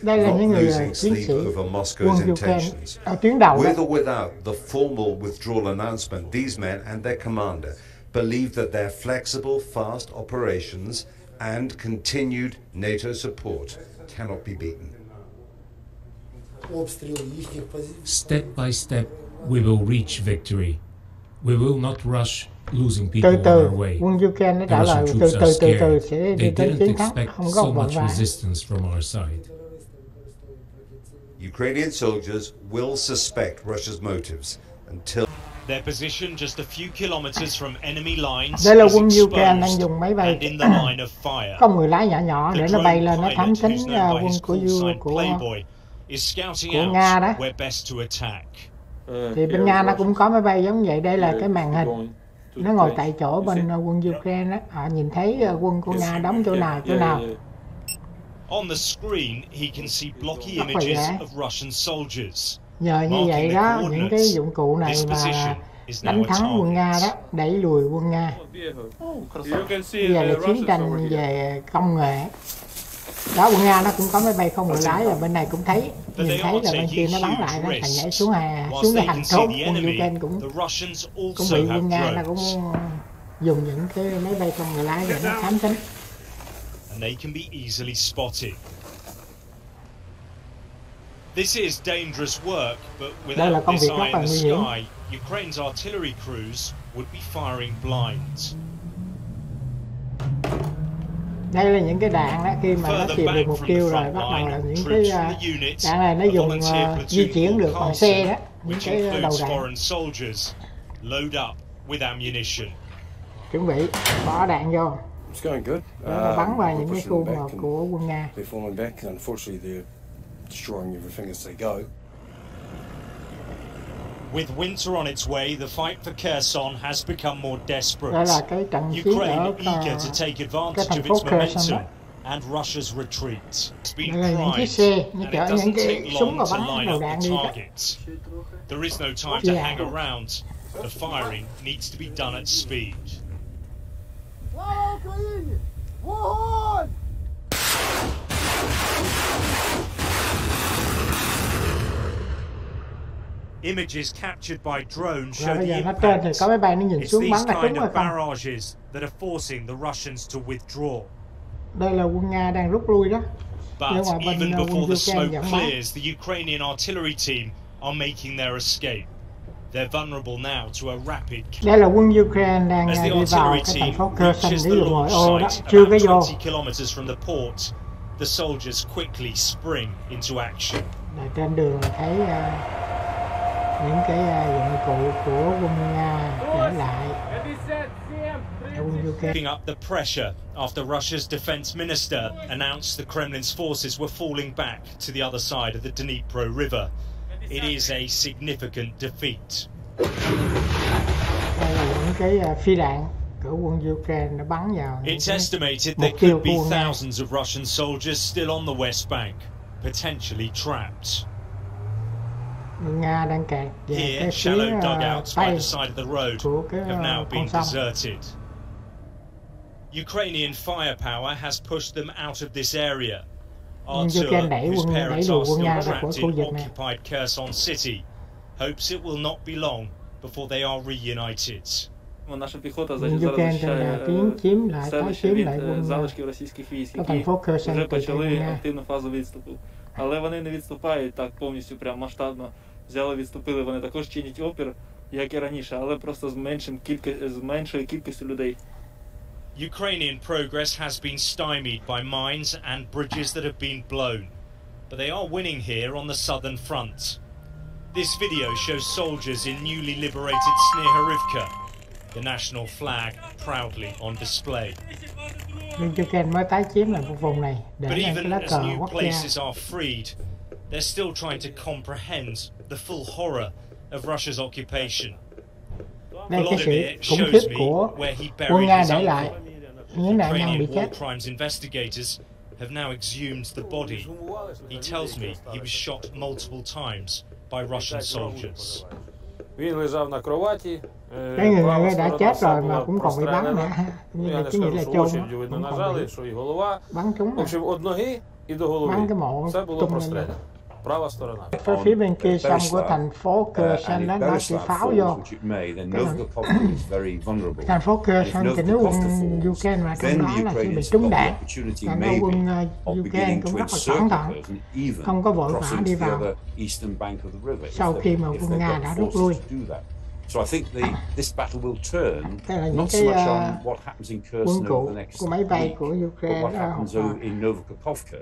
Đây là những người chiến sĩ quân Ukraine ở tuyến đầu. With or without the formal withdrawal announcement, these men and their commander believe that their flexible, fast operations and continued NATO support cannot be beaten. Step by step, we will reach victory. We will not rush, losing people on our way. Quân Ukraine nó The trả lời Russian từ troops từ are từ scared. sẽ đi They đến didn't chiến thắng, expect không so có vội much vã. resistance from our side. Ukrainian soldiers will suspect Russia's motives until their position just a few kilometers from enemy lines Đây là is quân Ukraine đang exposed dùng máy bay and in the line of fire. không người lái nhỏ nhỏ để nó bay lên, nó thám thính who's known by quân his của call sign của Playboy is scouting Nga đó. out where best to attack. Thì bên Nga nó cũng có máy bay giống vậy. Đây là cái màn hình, nó ngồi tại chỗ bên quân Ukraine đó. Họ nhìn thấy quân của Nga đóng chỗ nào. On the screen, he can see blocky images of Russian soldiers. Nhờ như vậy đó, những cái dụng cụ này mà đánh thắng quân Nga đó, đẩy lùi quân Nga. Bây giờ là chiến tranh về công nghệ. Đó, quân Nga nó cũng có máy bay không người lái, và bên này cũng thấy, nhìn thấy là bên kia nó bắn lại đó, thành nhảy xuống cái thành trốn. Quân Ukraine cũng bị quân Nga nó cũng dùng những cái máy bay không người lái để nó thám thính. And they can be easily spotted. This is dangerous work, but without this eye in the sky, Ukraine's artillery crews would be firing blind. Đây là những cái đạn đó, khi mà nó tìm được mục tiêu rồi bắt đầu là những cái đạn này nó dùng di chuyển được bằng xe đó, những cái đầu đạn. Chuẩn bị bỏ đạn vô. Nó bắn vào những cái khu của quân Nga. With winter on its way, the fight for Kherson has become more desperate. Đây là cái trận chiến Ukraine ở eager to take advantage thành of phố its Kherson momentum đó. and Russia's retreat. It's been Đây là những chiếc primed, xe nó and chở it những doesn't cái take súng long và to bắn line đầu up đạn the đi đó. targets. There is no time to hang around. The firing needs to be done at speed. Images captured by drones show the impact. It's these kind of barrages that are forcing the Russians to withdraw. Đây là quân Nga đang rút lui đó. But even before the smoke clears, the Ukrainian artillery team are making their escape. They're vulnerable now to a rapid. Đây là quân Ukraine đang đi vào cái thành phố Kherson để dùng ngoại ô đó, chưa có vô. 20 kilometers from the port, the soldiers quickly spring into action. Trên đường thấy những cái dụng cụ của quân Nga để lại. Keeping up the pressure after Russia's defense minister announced the Kremlin's forces were falling back to the other side of the Dnipro River. It is a significant defeat. Đây là những cái phi đạn của quân Ukraine đã bắn vào. It's estimated there could be thousands of Russian soldiers still on the West Bank, potentially trapped. Nga đang kẹt về Here, cái phía shallow dugouts by tây the side of the road have now been deserted. Ukrainian firepower has pushed them out of this area. Artur, whose parents are still trapped in occupied Kherson city, hopes it will not be long before they are reunited. Quân Ukraine đang chiếm lại залишки російських військ, які вже почали активну фазу відступу. Але вони не відступають так повністю, прям масштабно. Взяли, відступили, вони також чинять опір, як і раніше, але просто з меншою кількістю людей. Ukrainian progress has been stymied by mines and bridges that have been blown, but they are winning here on the southern front. This video shows soldiers in newly liberated Snehorovka, the national flag proudly on display. mới tái chiếm lại một vùng này để but even cái lá as cờ new quốc gia. places are freed, they're still trying to comprehend the full horror of Russia's occupation. Đây cái sự khủng khiếp của quân Nga để lại những nạn nhân bị chết. Crimes investigators have now exhumed the body. He tells me he was shot multiple times by Russian soldiers. Він лежав на кроваті. Cái người này đã chết rồi mà cũng còn bị bắn nữa. Ну, я не скажу, що очередю, видно, нажали, що і голова. В общем, від ноги і до голови. Це було простреляно. Права сторона. Phía bên kia sông của thành phố Kherson đó nó chỉ pháo vô. Thành phố Kherson thì nếu quân Ukraine mà trong đó là sẽ bị trúng đạn. Thành ra quân Ukraine cũng rất là cẩn thận, không có vội vã đi vào sau khi mà quân Nga đã rút lui. So I think this battle will turn not so much on what happens in Kherson over the next week, but what happens in Novokhovka